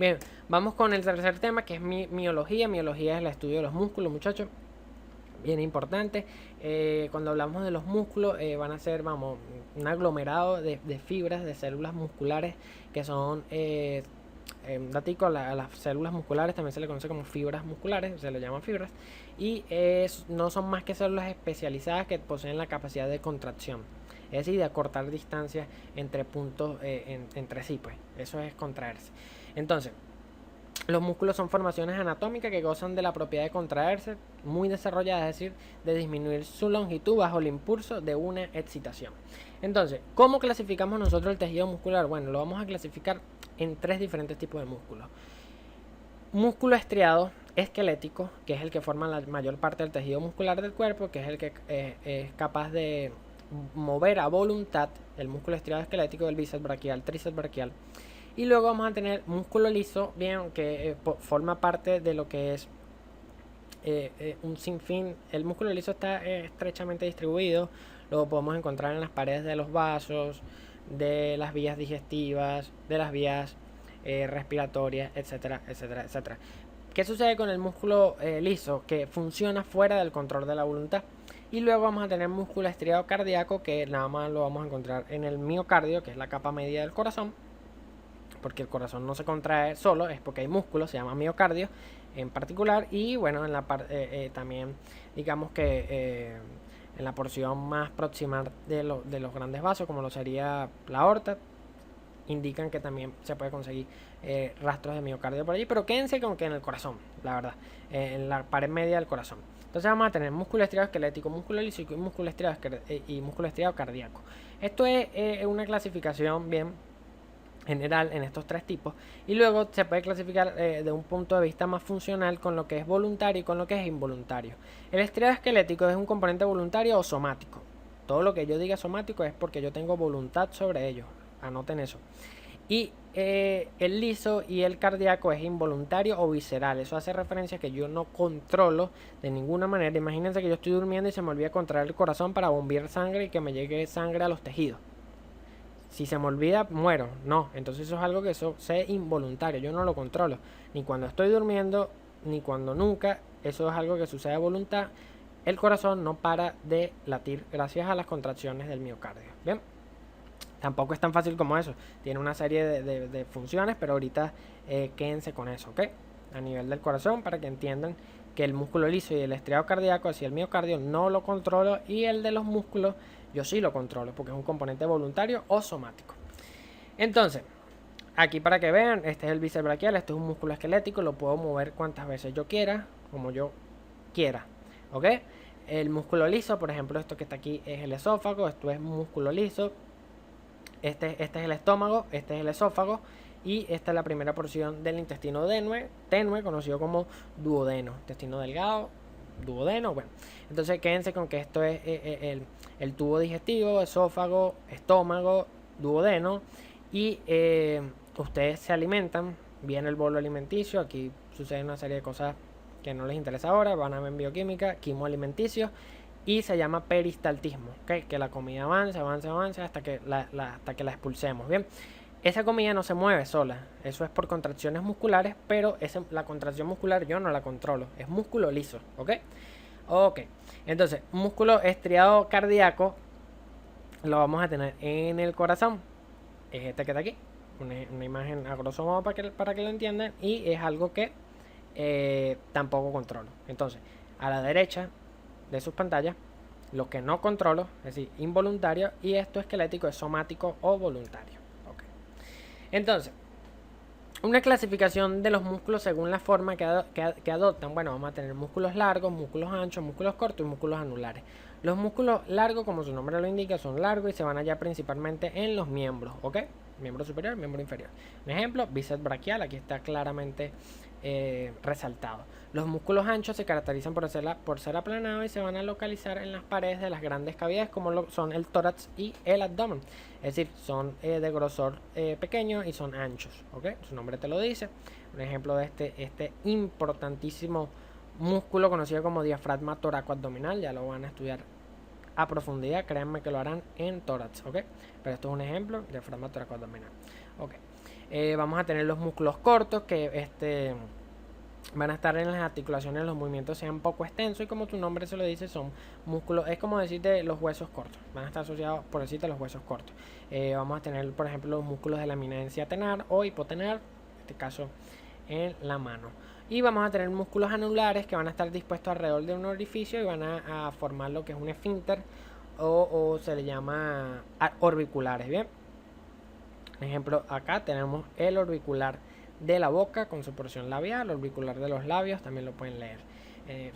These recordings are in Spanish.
Bien, vamos con el tercer tema, que es miología. Miología es el estudio de los músculos, muchachos. Bien importante. Cuando hablamos de los músculos, van a ser, vamos, un aglomerado de fibras, de células musculares, que son, datico, a las células musculares también se le conoce como fibras musculares, se le llaman fibras, y no son más que células especializadas que poseen la capacidad de contracción, es decir, de acortar distancias entre puntos entre sí, pues, eso es contraerse. Entonces, los músculos son formaciones anatómicas que gozan de la propiedad de contraerse, muy desarrolladas, es decir, de disminuir su longitud bajo el impulso de una excitación. Entonces, ¿cómo clasificamos nosotros el tejido muscular? Bueno, lo vamos a clasificar en tres diferentes tipos de músculos. Músculo estriado esquelético, que es el que forma la mayor parte del tejido muscular del cuerpo, que es el que es capaz de mover a voluntad el músculo estriado esquelético del bíceps braquial, tríceps braquial. Y luego vamos a tener músculo liso, bien, que forma parte de lo que es un sinfín. El músculo liso está estrechamente distribuido, lo podemos encontrar en las paredes de los vasos, de las vías digestivas, de las vías respiratorias, etcétera, etcétera, etcétera. ¿Qué sucede con el músculo liso? Que funciona fuera del control de la voluntad. Y luego vamos a tener músculo estriado cardíaco, que nada más lo vamos a encontrar en el miocardio, que es la capa media del corazón, porque el corazón no se contrae solo, es porque hay músculos, se llama miocardio en particular. Y bueno, en la también digamos que en la porción más proximal de los grandes vasos, como lo sería la aorta, indican que también se puede conseguir rastros de miocardio por allí, pero quédense con que en el corazón, la verdad, en la pared media del corazón. Entonces vamos a tener músculo estriado esquelético, músculo liso y músculo estriado cardíaco. Esto es una clasificación bien general en estos tres tipos, y luego se puede clasificar de un punto de vista más funcional con lo que es voluntario y con lo que es involuntario. El estriado esquelético es un componente voluntario o somático. Todo lo que yo diga somático es porque yo tengo voluntad sobre ello, anoten eso. Y el liso y el cardíaco es involuntario o visceral. Eso hace referencia a que yo no controlo de ninguna manera. Imagínense que yo estoy durmiendo y se me olvida contraer el corazón para bombear sangre y que me llegue sangre a los tejidos. Si se me olvida, muero. No, entonces eso es algo que eso es involuntario. Yo no lo controlo. Ni cuando estoy durmiendo, ni cuando nunca. Eso es algo que sucede a voluntad. El corazón no para de latir gracias a las contracciones del miocardio. Bien. Tampoco es tan fácil como eso. Tiene una serie de funciones, pero ahorita quédense con eso, ¿ok? A nivel del corazón, para que entiendan que el músculo liso y el estriado cardíaco, así el miocardio, no lo controlo, y el de los músculos yo sí lo controlo, porque es un componente voluntario o somático. Entonces, aquí para que vean, este es el bíceps braquial, este es un músculo esquelético, lo puedo mover cuantas veces yo quiera, como yo quiera, ¿ok? El músculo liso, por ejemplo, esto que está aquí es el esófago, esto es músculo liso. Este es el estómago, este es el esófago, y esta es la primera porción del intestino tenue, conocido como duodeno. Intestino delgado, duodeno, bueno. Entonces quédense con que esto es el tubo digestivo, esófago, estómago, duodeno, y ustedes se alimentan, viene el bolo alimenticio, aquí sucede una serie de cosas que no les interesa ahora, van a ver en bioquímica, quimo alimenticio, y se llama peristaltismo, ¿okay? Que la comida avanza hasta que la expulsemos. Bien, esa comida no se mueve sola, eso es por contracciones musculares, pero la contracción muscular yo no la controlo, es músculo liso, ¿ok? Ok, entonces, músculo estriado cardíaco lo vamos a tener en el corazón, es este que está aquí, una imagen a grosso modo para que lo entiendan, y es algo que tampoco controlo. Entonces, a la derecha de sus pantallas, lo que no controlo, es decir, involuntario, y esto esquelético es somático o voluntario. Okay. Entonces, una clasificación de los músculos según la forma que adoptan. Bueno, vamos a tener músculos largos, músculos anchos, músculos cortos y músculos anulares. Los músculos largos, como su nombre lo indica, son largos y se van a hallar principalmente en los miembros, ¿ok? Miembro superior, miembro inferior. Un ejemplo, bíceps braquial, aquí está claramente resaltado. Los músculos anchos se caracterizan por ser aplanados y se van a localizar en las paredes de las grandes cavidades, como son el tórax y el abdomen. Es decir, son de grosor pequeño y son anchos, ¿ok? Su nombre te lo dice. Un ejemplo de este importantísimo músculo conocido como diafragma toracoabdominal, ya lo van a estudiar a profundidad, créanme que lo harán en tórax, ¿ok? Pero esto es un ejemplo, diafragma toracoabdominal, ¿ok? Vamos a tener los músculos cortos que van a estar en las articulaciones, los movimientos sean poco extensos y como tu nombre se lo dice, son músculos, es como decirte los huesos cortos, van a estar asociados por decirte los huesos cortos. Vamos a tener, por ejemplo, los músculos de la eminencia tenar o hipotenar, en este caso en la mano. Y vamos a tener músculos anulares que van a estar dispuestos alrededor de un orificio y van a formar lo que es un esfínter o se le llama orbiculares, ¿bien? Por ejemplo, acá tenemos el orbicular de la boca con su porción labial, el orbicular de los labios, también lo pueden leer.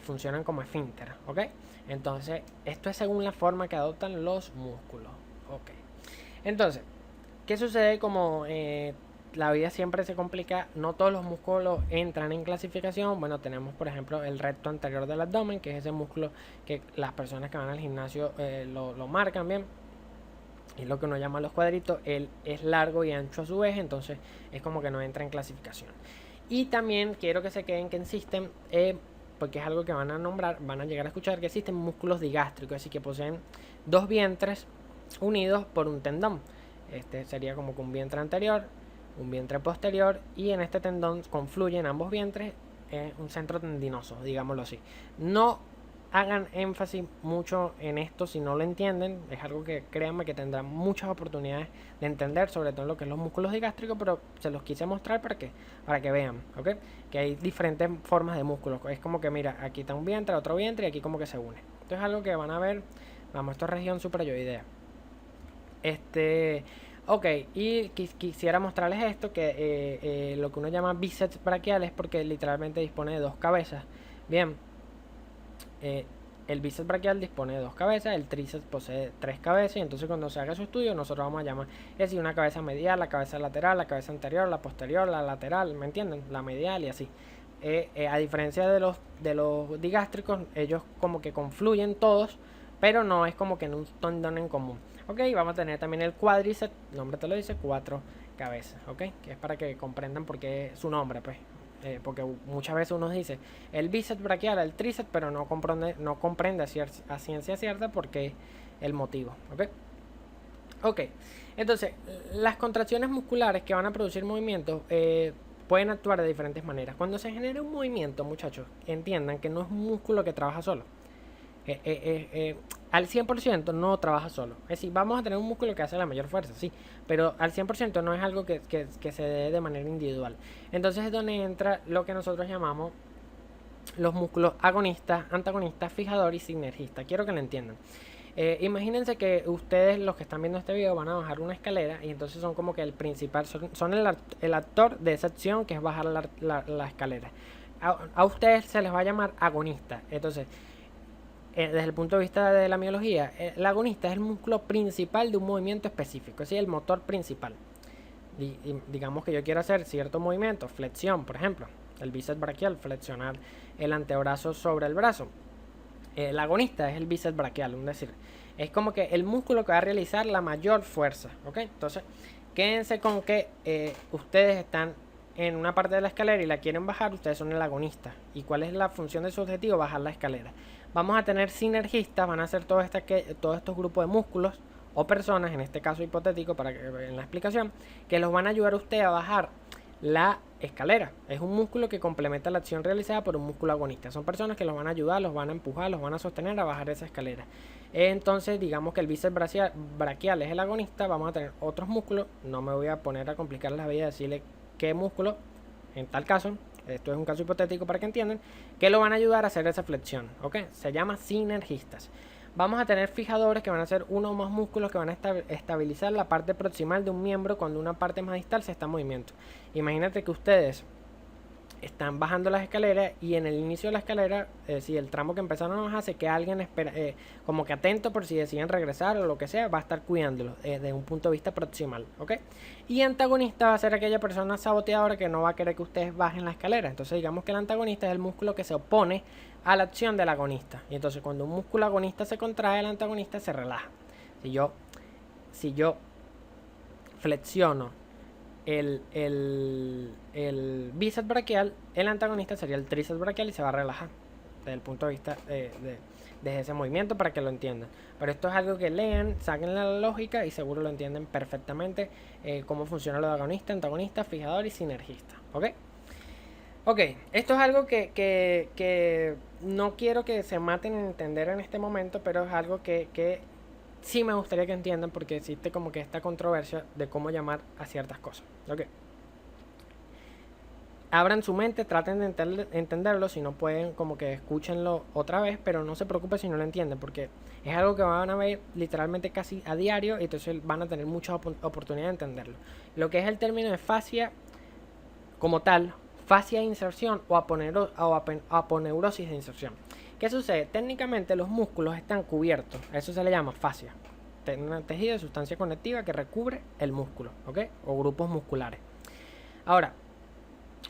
Funcionan como esfínter, ¿ok? Entonces, esto es según la forma que adoptan los músculos, ¿ok? Entonces, ¿qué sucede? Como la vida siempre se complica, no todos los músculos entran en clasificación. Bueno, tenemos por ejemplo el recto anterior del abdomen, que es ese músculo que las personas que van al gimnasio lo marcan bien. Es lo que uno llama los cuadritos. Él es largo y ancho a su vez, entonces es como que no entra en clasificación. Y también quiero que se queden que existen, porque es algo que van a nombrar, van a llegar a escuchar, que existen músculos digástricos, así que poseen dos vientres unidos por un tendón. Este sería como que un vientre anterior, un vientre posterior, y en este tendón confluyen ambos vientres un centro tendinoso, digámoslo así. No hagan énfasis mucho en esto si no lo entienden, es algo que créanme que tendrán muchas oportunidades de entender, sobre todo en lo que es los músculos digástricos, pero se los quise mostrar para que vean, ¿ok? Que hay diferentes formas de músculos, es como que mira, aquí está un vientre, otro vientre y aquí como que se une. Esto es algo que van a ver, vamos, esto es región suprayoidea. Ok, y quisiera mostrarles esto, que lo que uno llama bíceps braquiales, porque literalmente dispone de dos cabezas. Bien, el bíceps braquial dispone de dos cabezas, el tríceps posee tres cabezas, y entonces cuando se haga su estudio nosotros vamos a llamar, es decir, una cabeza medial, la cabeza lateral, la cabeza anterior, la posterior, la lateral, ¿me entienden? La medial y así. A diferencia de los digástricos, ellos como que confluyen todos, pero no es como que en un tendón en común. Ok, vamos a tener también el cuádriceps, el nombre te lo dice, cuatro cabezas, ok, que es para que comprendan por qué su nombre, pues. Porque muchas veces uno dice el bíceps braquial, el tríceps, pero no comprende a ciencia cierta por qué el motivo, ok. Ok, entonces las contracciones musculares que van a producir movimientos pueden actuar de diferentes maneras. Cuando se genera un movimiento, muchachos, entiendan que no es un músculo que trabaja solo. Al 100% no trabaja solo. Es decir, vamos a tener un músculo que hace la mayor fuerza, sí, pero al 100% no es algo que se dé de manera individual. Entonces es donde entra lo que nosotros llamamos los músculos agonistas, antagonistas, fijador y sinergista. Quiero que lo entiendan. Imagínense que ustedes, los que están viendo este video, van a bajar una escalera y entonces son como que el principal, son el actor de esa acción, que es bajar la escalera. A ustedes se les va a llamar agonista. Entonces, desde el punto de vista de la miología, el agonista es el músculo principal de un movimiento específico, es decir, el motor principal. Digamos que yo quiero hacer cierto movimiento, flexión, por ejemplo, el bíceps braquial, flexionar el antebrazo sobre el brazo. El agonista es el bíceps braquial, es decir, es como que el músculo que va a realizar la mayor fuerza, ¿ok? Entonces, quédense con que ustedes están en una parte de la escalera y la quieren bajar, ustedes son el agonista. ¿Y cuál es la función de su objetivo? Bajar la escalera. Vamos a tener sinergistas, van a ser todos estos grupos de músculos o personas, en este caso hipotético, para que en la explicación, que los van a ayudar a usted a bajar la escalera. Es un músculo que complementa la acción realizada por un músculo agonista. Son personas que los van a ayudar, los van a empujar, los van a sostener a bajar esa escalera. Entonces, digamos que el bíceps braquial es el agonista. Vamos a tener otros músculos. No me voy a poner a complicar la vida, decirle qué músculo, en tal caso, esto es un caso hipotético para que entiendan, que lo van a ayudar a hacer esa flexión, ¿ok? Se llama sinergistas. Vamos a tener fijadores, que van a ser uno o más músculos que van a estabilizar la parte proximal de un miembro cuando una parte más distal se está en movimiento. Imagínate que ustedes están bajando las escaleras y en el inicio de la escalera, si el tramo que empezaron a bajar, se queda alguien como que atento por si deciden regresar o lo que sea, va a estar cuidándolo desde un punto de vista proximal, ¿ok? Y antagonista va a ser aquella persona saboteadora que no va a querer que ustedes bajen la escalera. Entonces digamos que el antagonista es el músculo que se opone a la acción del agonista. Y entonces cuando un músculo agonista se contrae, el antagonista se relaja. Si yo flexiono el bíceps braquial, el antagonista sería el tríceps braquial y se va a relajar desde el punto de vista desde ese movimiento para que lo entiendan. Pero esto es algo que lean, saquen la lógica y seguro lo entienden perfectamente, cómo funciona lo de agonista, antagonista, fijador y sinergista. ¿Ok? Ok, esto es algo que no quiero que se maten en entender en este momento, pero es algo que sí me gustaría que entiendan porque existe como que esta controversia de cómo llamar a ciertas cosas. Ok. Abran su mente, traten de entenderlo, si no pueden como que escúchenlo otra vez, pero no se preocupen si no lo entienden, porque es algo que van a ver literalmente casi a diario y entonces van a tener muchas oportunidades de entenderlo. Lo que es el término de fascia como tal, fascia de inserción o aponeurosis de inserción. ¿Qué sucede? Técnicamente los músculos están cubiertos, a eso se le llama fascia, un tejido de sustancia conectiva que recubre el músculo, ¿ok? O grupos musculares. Ahora,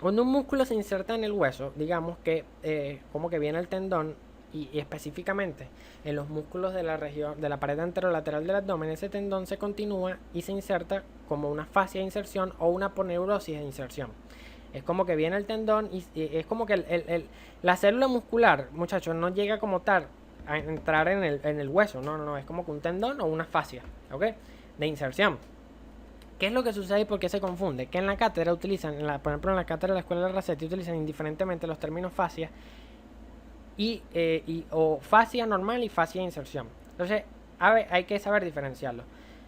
cuando un músculo se inserta en el hueso, digamos que como que viene el tendón y específicamente en los músculos de la región de la pared anterolateral del abdomen, ese tendón se continúa y se inserta como una fascia de inserción o una aponeurosis de inserción. Es como que viene el tendón y es como que la célula muscular, muchachos, no llega como tal a entrar en el hueso, no, es como que un tendón o una fascia, ¿ok? De inserción. ¿Qué es lo que sucede y por qué se confunde? Que en la cátedra utilizan, por ejemplo en la cátedra de la escuela de Racetti utilizan indiferentemente los términos fascia o fascia normal y fascia de inserción. Entonces, hay que saber diferenciarlo.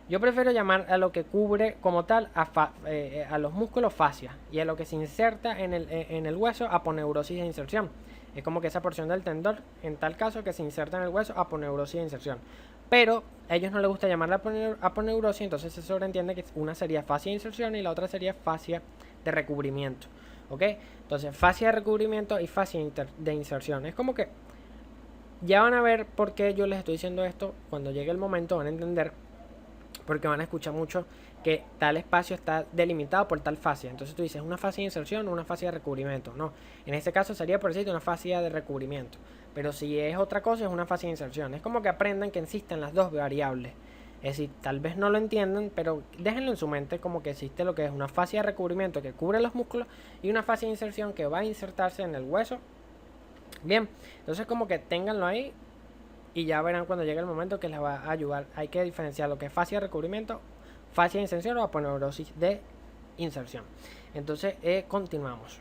Yo prefiero llamar a lo que cubre como tal a los músculos fascia y a lo que se inserta en el hueso aponeurosis de inserción. Es como que esa porción del tendón, en tal caso, que se inserta en el hueso aponeurosis de inserción. Pero a ellos no les gusta llamarla aponeurosis, entonces se sobreentiende que una sería fascia de inserción y la otra sería fascia de recubrimiento. ¿Ok? Entonces, fascia de recubrimiento y fascia de inserción. Es como que ya van a ver por qué yo les estoy diciendo esto. Cuando llegue el momento van a entender, porque van a escuchar mucho que tal espacio está delimitado por tal fascia. Entonces tú dices, ¿una fascia de inserción o una fascia de recubrimiento? No, en este caso sería por decirte una fascia de recubrimiento. Pero si es otra cosa, es una fascia de inserción. Es como que aprendan que existen las dos variables. Es decir, tal vez no lo entiendan, pero déjenlo en su mente como que existe lo que es una fascia de recubrimiento que cubre los músculos y una fascia de inserción que va a insertarse en el hueso. Bien, entonces como que ténganlo ahí y ya verán cuando llegue el momento que les va a ayudar. Hay que diferenciar lo que es fascia de recubrimiento, fascia de inserción o aponeurosis de inserción. Entonces, continuamos.